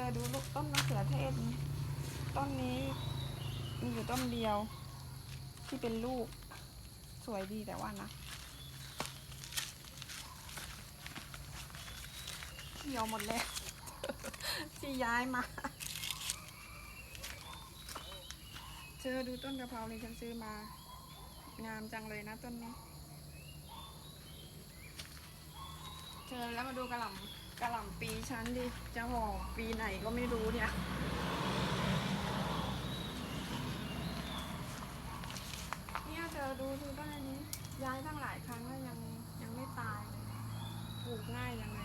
อดูลูกต้นมะเขือเทศนี้ต้นนี้มีอยู่ต้นเดียวที่เป็นลูกสวยดีแต่ว่านะเหี่ยวหมดแล้ว ที่ย้ายมาเธอดูต้นกะเพรานี่ฉันซื้อมางามจังเลยนะต้นนี้เธอแล้วมาดูกะหล่ำปีฉันดิจะห่อปีไหนก็ไม่รู้เนี่ยเนี่ยเธอดูต้นอันนี้ย้ายตั้งหลายครั้งแล้วยังไม่ตายเลยปลูกง่ายยังไง